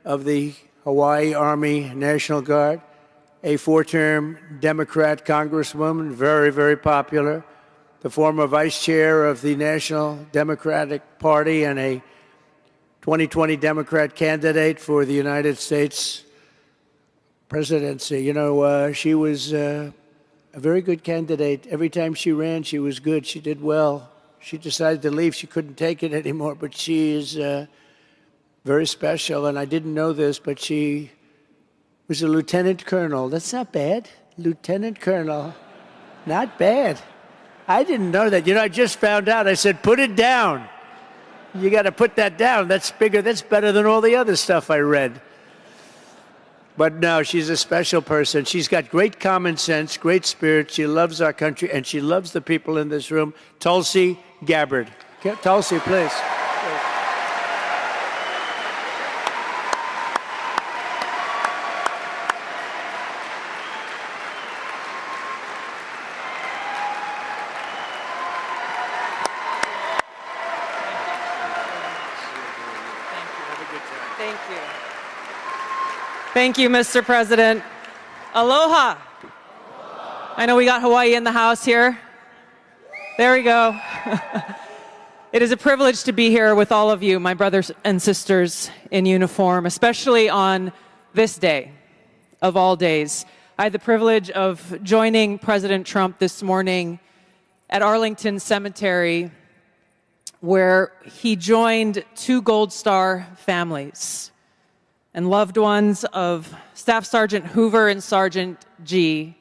of the Hawaii Army National Guard, a four-term Democrat congresswoman, very, very popular, the former vice chair of the National Democratic Party and a 2020 Democrat candidate for the United States presidency. You know, she was a very good candidate. Every time she ran, she was good. She did well. She decided to leave. She couldn't take it anymore, but she is very special. And I didn't know this, but she was a lieutenant colonel. That's not bad. Lieutenant colonel. Not bad. I didn't know that. You know, I just found out. I said, put it down. You got to put that down. That's bigger. That's better than all the other stuff I read. But no, she's a special person. She's got great common sense, great spirit. She loves our country, and she loves the people in this room. Tulsi Gabbard. Tulsi, please. Thank you. Thank you, Mr. President. Aloha. I know we got Hawaii in the house here. There we go. It is a privilege to be here with all of you, my brothers and sisters in uniform, especially on this day of all days. I had the privilege of joining President Trump this morning at Arlington Cemetery, where he joined two Gold Star families and loved ones of Staff Sergeant Hoover and Sergeant G,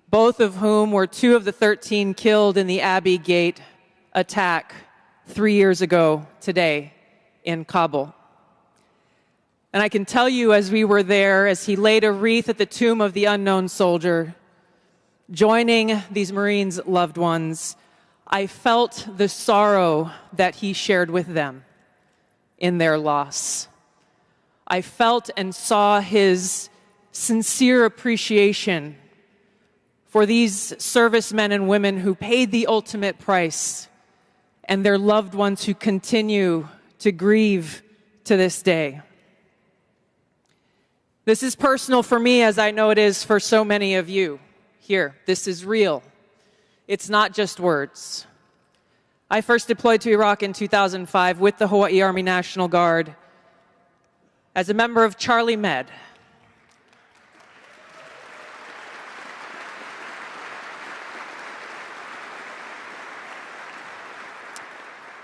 both of whom were two of the 13 killed in the Abbey Gate attack 3 years ago today in Kabul. And I can tell you, as we were there, as he laid a wreath at the tomb of the unknown soldier, joining these Marines' loved ones, I felt the sorrow that he shared with them in their loss. I felt and saw his sincere appreciation for these servicemen and women who paid the ultimate price and their loved ones who continue to grieve to this day. This is personal for me, as I know it is for so many of you here. This is real. It's not just words. I first deployed to Iraq in 2005 with the Hawaii Army National Guard as a member of Charlie Med.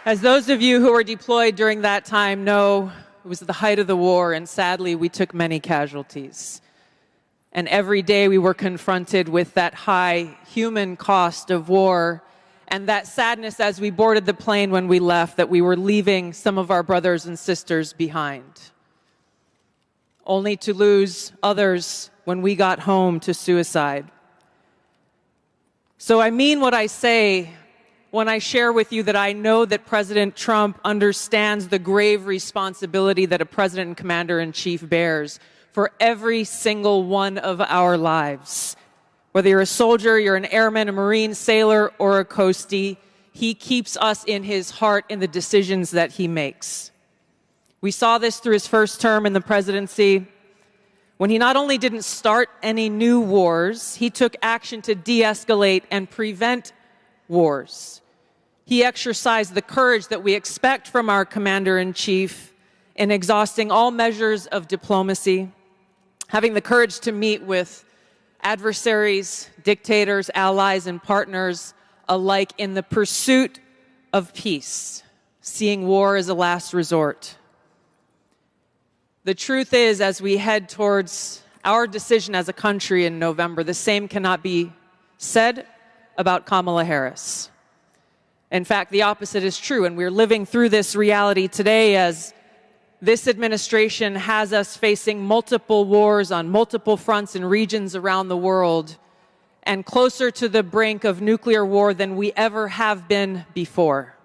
As those of you who were deployed during that time know, it was the height of the war, and sadly, we took many casualties. And every day we were confronted with that high human cost of war and that sadness as we boarded the plane when we left, that we were leaving some of our brothers and sisters behind, only to lose others when we got home to suicide. So I mean what I say when I share with you that I know that President Trump understands the grave responsibility that a president and commander-in-chief bears for every single one of our lives. Whether you're a soldier, you're an airman, a Marine, sailor, or a coastie, he keeps us in his heart in the decisions that he makes. We saw this through his first term in the presidency, when he not only didn't start any new wars, he took action to de-escalate and prevent wars. He exercised the courage that we expect from our commander-in-chief in exhausting all measures of diplomacy, having the courage to meet with adversaries, dictators, allies, and partners alike in the pursuit of peace, seeing war as a last resort. The truth is, as we head towards our decision as a country in November, the same cannot be said about Kamala Harris. In fact, the opposite is true, and we're living through this reality today as this administration has us facing multiple wars on multiple fronts and regions around the world, and closer to the brink of nuclear war than we ever have been before.